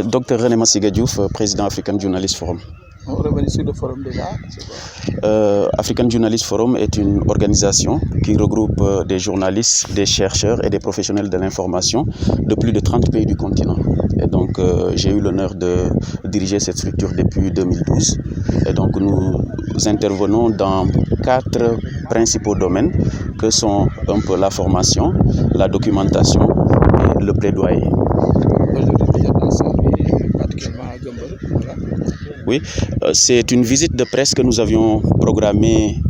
Docteur René Massiga Diouf, président African Journalist Forum. On revient sur le forum déjà. African Journalist Forum est une organisation qui regroupe des journalistes, des chercheurs et des professionnels de l'information de plus de 30 pays du continent. Et donc j'ai eu l'honneur de diriger cette structure depuis 2012. Et donc nous intervenons dans 4 principaux domaines que sont un peu la formation, la documentation et le plaidoyer. Oui, c'est une visite de presse que nous avions programmée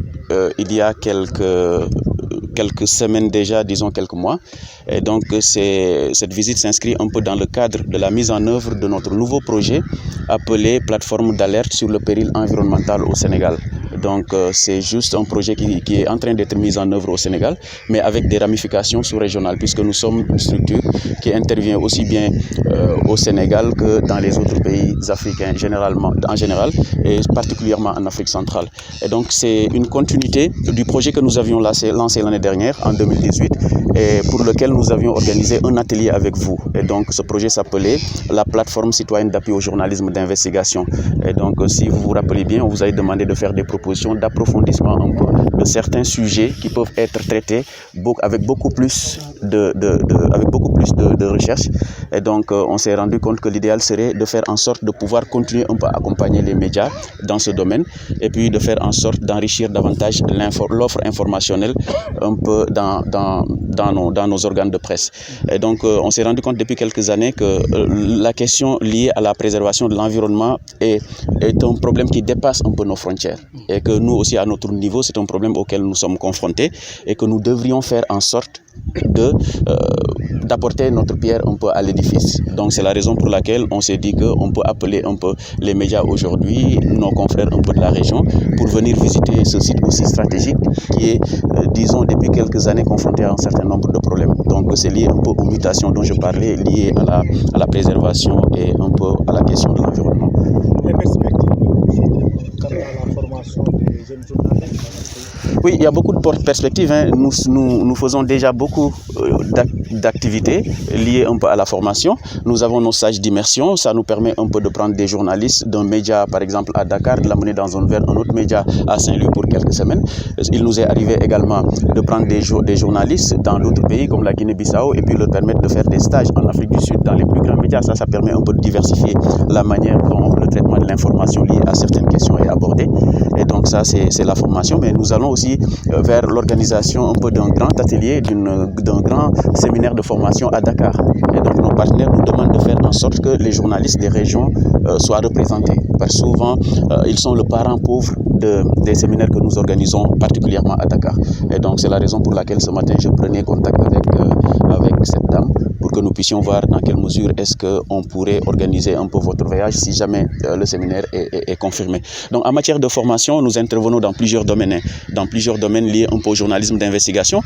il y a quelques semaines déjà, disons quelques mois. Et donc cette visite s'inscrit un peu dans le cadre de la mise en œuvre de notre nouveau projet appelé Plateforme d'alerte sur le péril environnemental au Sénégal. Donc c'est juste un projet qui est en train d'être mis en œuvre au Sénégal, mais avec des ramifications sous-régionales, puisque nous sommes une structure qui intervient aussi bien au Sénégal que dans les autres pays africains en général, et particulièrement en Afrique centrale. Et donc c'est une continuité du projet que nous avions lancé l'année dernière, en 2018, et pour lequel nous avions organisé un atelier avec vous. Et donc ce projet s'appelait la plateforme citoyenne d'appui au journalisme d'investigation. Et donc si vous vous rappelez bien, on vous avait demandé de faire des propositions d'approfondissement un peu de certains sujets qui peuvent être traités avec beaucoup plus de recherche. Et donc on s'est rendu compte que l'idéal serait de faire en sorte de pouvoir continuer un peu à accompagner les médias dans ce domaine et puis de faire en sorte d'enrichir davantage l'offre informationnelle un peu dans nos organes de presse. Et donc on s'est rendu compte depuis quelques années que la question liée à la préservation de l'environnement est un problème qui dépasse un peu nos frontières et que nous aussi à notre niveau c'est un problème auquel nous sommes confrontés et que nous devrions faire en sorte d'apporter notre pierre un peu à l'édifice. Donc c'est la raison pour laquelle on s'est dit qu'on peut appeler un peu les médias aujourd'hui, nos confrères un peu de la région, pour venir visiter ce site aussi stratégique qui est, disons, depuis quelques années confronté à un certain nombre de problèmes. Donc c'est lié un peu aux mutations dont je parlais, liées à la préservation et un peu à la question de l'environnement. Les perspectives quant à la formation des jeunes journalistes? Oui, il y a beaucoup de perspectives. Hein. Nous faisons déjà beaucoup d'activités liées un peu à la formation. Nous avons nos stages d'immersion. Ça nous permet un peu de prendre des journalistes d'un média, par exemple à Dakar, de l'amener dans un autre média à Saint-Louis pour quelques semaines. Il nous est arrivé également de prendre des journalistes dans d'autres pays comme la Guinée-Bissau et puis leur permettre de faire des stages en Afrique du Sud dans les plus grands médias. Ça permet un peu de diversifier la manière dont le traitement de l'information liée à certaines questions est abordé. Et donc ça, c'est la formation. Mais nous allons aussi vers l'organisation un peu d'un grand atelier, d'un grand séminaire de formation à Dakar. Et donc nos partenaires nous demandent de faire en sorte que les journalistes des régions soient représentés. Parce que souvent, ils sont le parent pauvre des séminaires que nous organisons, particulièrement à Dakar. Et donc c'est la raison pour laquelle ce matin, je prenais contact avec cette dame pour que nous puissions voir dans quelle mesure est-ce qu'on pourrait organiser un peu votre voyage si jamais le séminaire est confirmé. Donc en matière de formation, nous intervenons dans plusieurs domaines, liés un peu au journalisme d'investigation,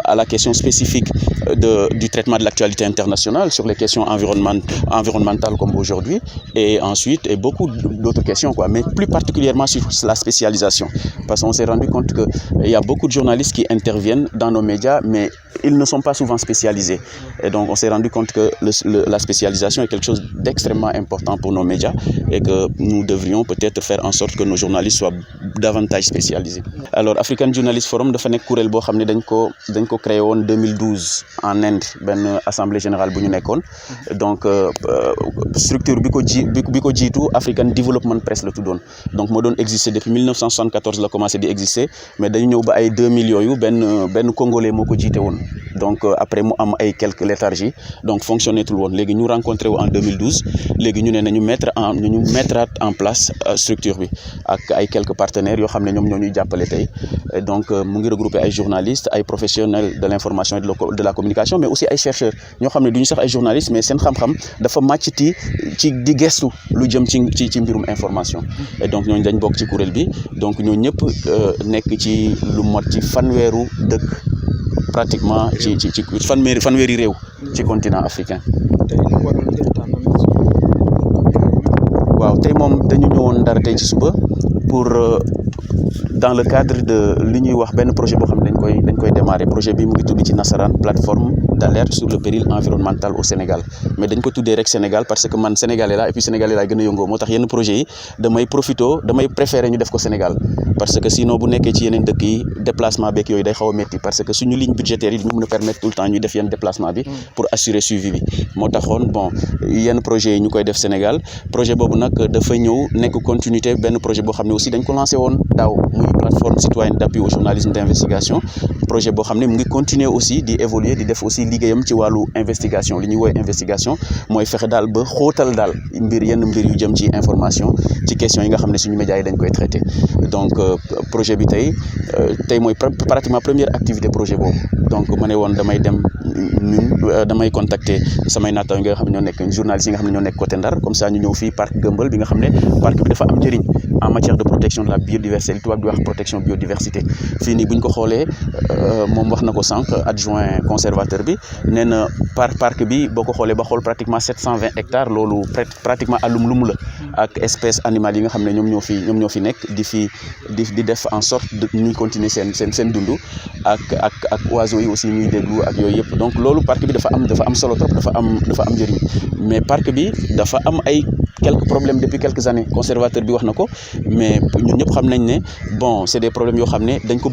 à la question spécifique du traitement de l'actualité internationale sur les questions environnementales comme aujourd'hui, et ensuite beaucoup d'autres questions, mais plus particulièrement sur la spécialisation. Parce qu'on s'est rendu compte qu'il y a beaucoup de journalistes qui interviennent dans nos médias, mais ils ne sont pas souvent spécialisés. Et donc on s'est rendu compte que la spécialisation est quelque chose d'extrêmement important pour nos médias et que nous devrions peut-être faire en sorte que nos journalistes soient davantage spécialisés. Alors African Journalist Forum dafa nekk kuréel boo xam ne dañ ko créé en 2012 en Inde, benn assemblée générale bu ñu nekkoon. Donc structure bi ko jiitu African Development Press la tuddoon. Donc moo doon existé depuis 1974 la commencé di exister, mais dañu ñëw ba ay 2000 yooyu benn congolais moo ko jiite woon. Donc après mu am ay quelques léthargies, donc fonctionné tout le monde. Léegi ñu rencontré wu en 2012, léegi ñu ne nañu mettre en place structure bi ak ay quelques partenaires yoo xam ne ñoom ñoo ñuy jàppale tey. Donc mu ngi regrouper ay journalistes, ay professionnels de l'information et de la communication, mais aussi ay chercheurs ñoo xam ne duñu sax ay journalistes mais seen xam-xam dafa màcc ci di gestu lu jëm ci mbirum information. Et donc ñooñu dañ bokk ci kuréel bi, donc ñoo ñëpp nekk ci lu mot ci fanweeru dëkk pratiquement ci fanweeri réew ci continent africain. waaw tey moom dañu ñëwoon Ndar tey ci suba pour dans le cadre de li ñuy wax benn projet boo xam ne dañ koy démarrer projet bi mu ngi tudd ci nasaraan plateforme d'alerte sur le péril environnemental au Sénégal mais dañ ko tuddee rek Sénégal parce que man sénégalais la et puis sénégalais laay gën a yëngoo moo tax yenn projet yi damay préférer ñu def ko Sénégal parce que sinon bu nekkee ci yeneen dëkk yi déplacement beeg yooyu day xaw a métti parce que suñu ligne budgétaire yi ñu mën a permettre tout le temps ñuy def yenn déplacement bi pour assurer suivi bi moo taxoon bon yenn projet yi ñu koy def Sénégal projet boobu nag dafa ñëw nekk continuité benn projet boo xam ne aussi dañ ko lancé woon daaw muy plateforme citoyenne d'appui au journalisme d'investigation projet boo xam ne mu ngi continuer aussi di évoluer di def aussi liggéeyam ci wàllu investigation li ñuy woowee investigation mooy fexe daal ba xóotal daal yenn mbir yu jëm ci information ci question yi nga xam ne suñu médias yi dañ koy traité donc projet bi tey mooy pratiquement première activité projet boobu donc ma ne woon damay contacter samay naataw yi nga xam ne ñoo nekk journalistes yi nga xam ne ñoo nekk côté Ndar comme ça ñu ñëw fii parc Gueumbeul bi nga xam ne parc bi dafa am njëriñ en matière de protection de la biodiversité li tubaab di wax protection biodiversité fii nii bu ñu ko xoolee moom wax na ko sànq adjoint conservateur bi nee na parc bi boo ko xoolee ba xool pratiquement 720 hectares loolu pratiquement alum lumu la ak espèces animales yi nga xam ne ñoom ñoo fi nekk di def en sorte de ñuy continuer seen dund ak oiseaux yi aussi ñuy déglu ak yooyu yëpp donc loolu parc bi dafa am solo trop dafa am njëriñ mais parc bi dafa am ay quelques problèmes depuis quelques années conservateur bi wax na ko mais ñun ñëpp xam nañ ne bon c'est des problèmes yoo xam ne dañ ko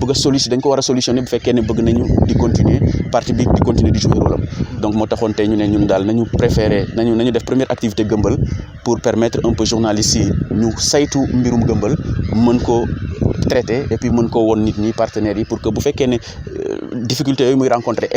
war a solutionner bu fekkee ne bëgg nañu di continuer parti bi di continuer di jouer rôle am donc moo taxoon tey ñu ne ñun daal nañu def première activité Gueumbeul pour permettre un peu journalistes yi ñu saytu mbirum Gueumbeul mën ko traiter et puis mën ko woon nit ñi partenaires yi pour que bu fekkee ne difficulté yooyu muy rencontrer